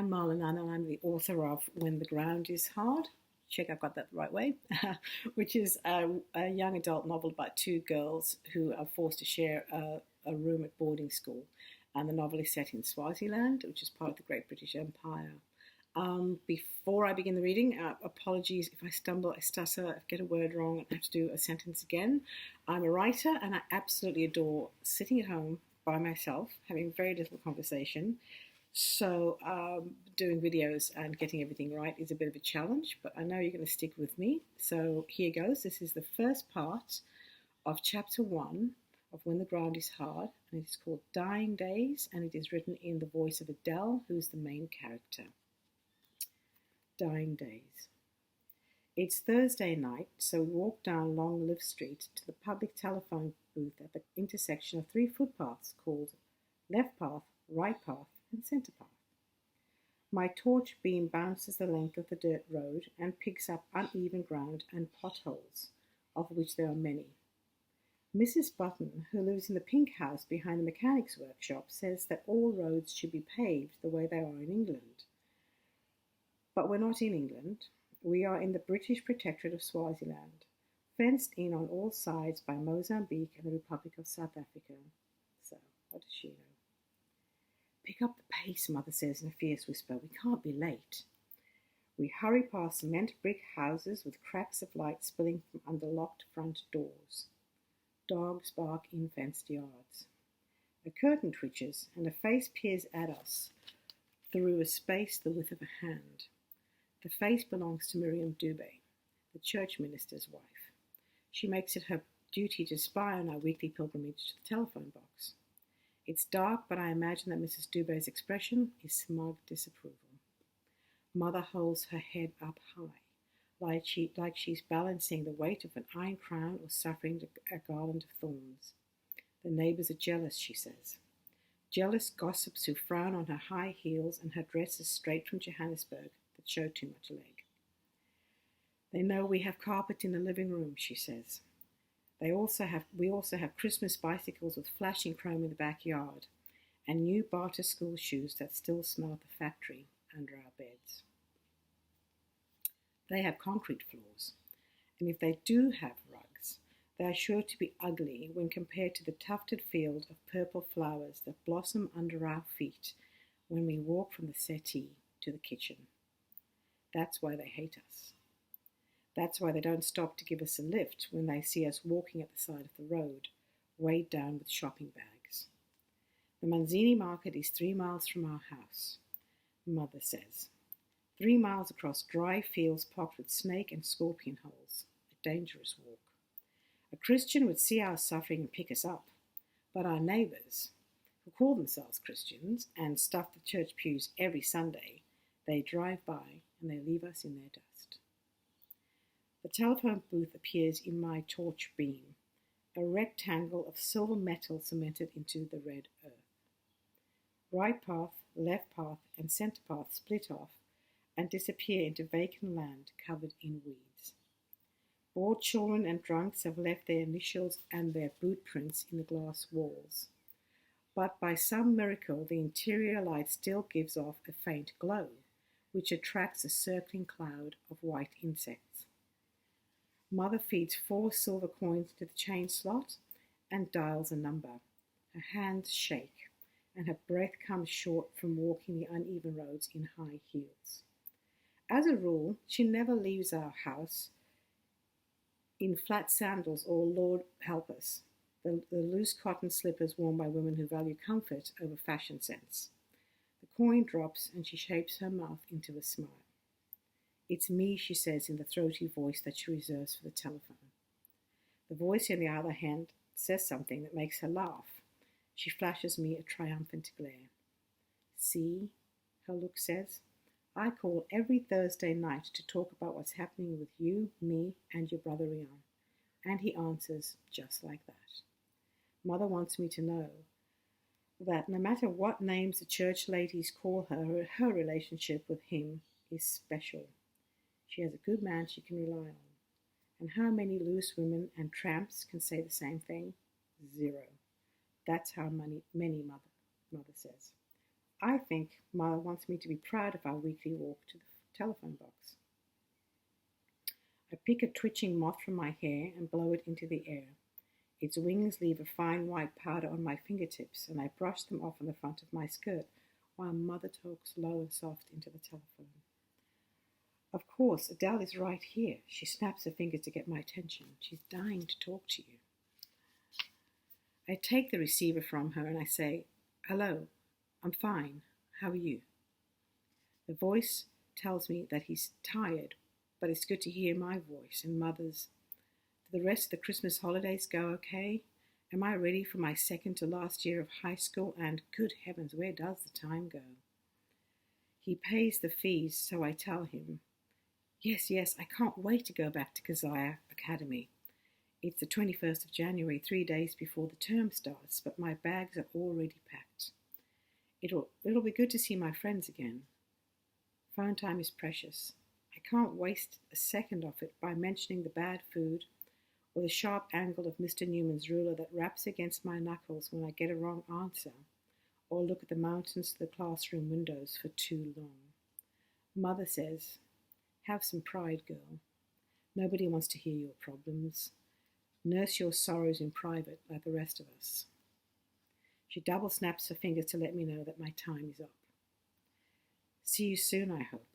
I'm Malla Nunn, and I'm the author of When the Ground is Hard. Check I've got that the right way, which is a young adult novel about two girls who are forced to share a room at boarding school. And the novel is set in Swaziland, which is part of the Great British Empire. Before I begin the reading, apologies if I stumble, I stutter, I get a word wrong, and have to do a sentence again. I'm a writer, and I absolutely adore sitting at home by myself, having very little conversation. So doing videos and getting everything right is a bit of a challenge, but I know you're going to stick with me. So here goes. This is the first part of chapter 1 of When the Ground is Hard, and it is called Dying Days, and it is written in the voice of Adele, who's the main character. Dying Days. It's Thursday night, so we walk down Long Live Street to the public telephone booth at the intersection of 3 footpaths called Left Path, Right Path, and Centre Path. My torch beam bounces the length of the dirt road and picks up uneven ground and potholes, of which there are many. Mrs. Button, who lives in the pink house behind the mechanic's workshop, says that all roads should be paved the way they are in England. But we're not in England. We are in the British Protectorate of Swaziland, fenced in on all sides by Mozambique and the Republic of South Africa. So, what does she know? Pick up the pace, Mother says in a fierce whisper. We can't be late. We hurry past cement brick houses with cracks of light spilling from under locked front doors. Dogs bark in fenced yards. A curtain twitches and a face peers at us through a space the width of a hand. The face belongs to Miriam Dubé, the church minister's wife. She makes it her duty to spy on our weekly pilgrimage to the telephone box. It's dark, but I imagine that Mrs. Dubé's expression is smug disapproval. Mother holds her head up high, like she's balancing the weight of an iron crown or suffering a garland of thorns. The neighbours are jealous, she says. Jealous gossips who frown on her high heels and her dresses straight from Johannesburg that show too much leg. They know we have carpet in the living room, she says. We also have Christmas bicycles with flashing chrome in the backyard and new barter school shoes that still smell of the factory under our beds. They have concrete floors, and if they do have rugs, they are sure to be ugly when compared to the tufted field of purple flowers that blossom under our feet when we walk from the settee to the kitchen. That's why they hate us. That's why they don't stop to give us a lift when they see us walking at the side of the road, weighed down with shopping bags. The Manzini market is 3 miles from our house, Mother says. 3 miles across dry fields pocked with snake and scorpion holes, a dangerous walk. A Christian would see our suffering and pick us up, but our neighbours, who call themselves Christians and stuff the church pews every Sunday, they drive by and they leave us in their dust. The telephone booth appears in my torch beam, a rectangle of silver metal cemented into the red earth. Right path, left path, and centre path split off and disappear into vacant land covered in weeds. Bored children and drunks have left their initials and their boot prints in the glass walls. But by some miracle, the interior light still gives off a faint glow, which attracts a circling cloud of white insects. Mother feeds 4 silver coins into the chain slot and dials a number. Her hands shake, and her breath comes short from walking the uneven roads in high heels. As a rule, she never leaves our house in flat sandals or Lord help us, the loose cotton slippers worn by women who value comfort over fashion sense. The coin drops and she shapes her mouth into a smile. It's me, she says in the throaty voice that she reserves for the telephone. The voice, on the other hand, says something that makes her laugh. She flashes me a triumphant glare. See, her look says, I call every Thursday night to talk about what's happening with you, me, and your brother Rian. And he answers just like that. Mother wants me to know that no matter what names the church ladies call her, her relationship with him is special. She has a good man she can rely on. And how many loose women and tramps can say the same thing? 0. That's how many, Mother says. I think Mother wants me to be proud of our weekly walk to the telephone box. I pick a twitching moth from my hair and blow it into the air. Its wings leave a fine white powder on my fingertips, and I brush them off on the front of my skirt while Mother talks low and soft into the telephone. Of course, Adele is right here. She snaps her fingers to get my attention. She's dying to talk to you. I take the receiver from her and I say, "Hello, I'm fine. How are you?" The voice tells me that he's tired, but it's good to hear my voice and Mother's. Do the rest of the Christmas holidays go okay? Am I ready for my second to last year of high school? And good heavens, where does the time go? He pays the fees, so I tell him, Yes, I can't wait to go back to Keziah Academy. It's the 21st of January, 3 days before the term starts, but my bags are already packed. It'll be good to see my friends again. Phone time is precious. I can't waste a second of it by mentioning the bad food or the sharp angle of Mr. Newman's ruler that raps against my knuckles when I get a wrong answer, or look at the mountains to the classroom windows for too long. Mother says, "Have some pride, girl. Nobody wants to hear your problems. Nurse your sorrows in private like the rest of us." She double snaps her fingers to let me know that my time is up. See you soon, I hope.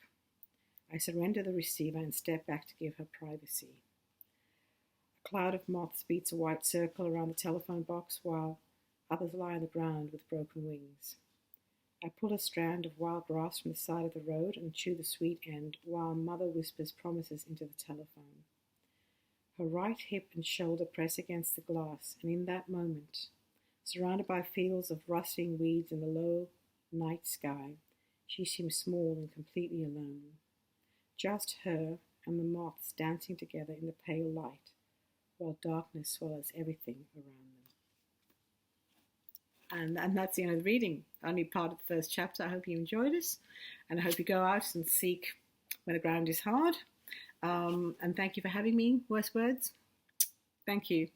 I surrender the receiver and step back to give her privacy. A cloud of moths beats a white circle around the telephone box while others lie on the ground with broken wings. I pull a strand of wild grass from the side of the road and chew the sweet end while Mother whispers promises into the telephone. Her right hip and shoulder press against the glass, and in that moment, surrounded by fields of rustling weeds in the low night sky, she seems small and completely alone. Just her and the moths dancing together in the pale light, while darkness swallows everything around them. And that's the end of the reading. Only part of the first chapter. I hope you enjoyed it, and I hope you go out and seek when the ground is hard. And thank you for having me, WestWords. Thank you.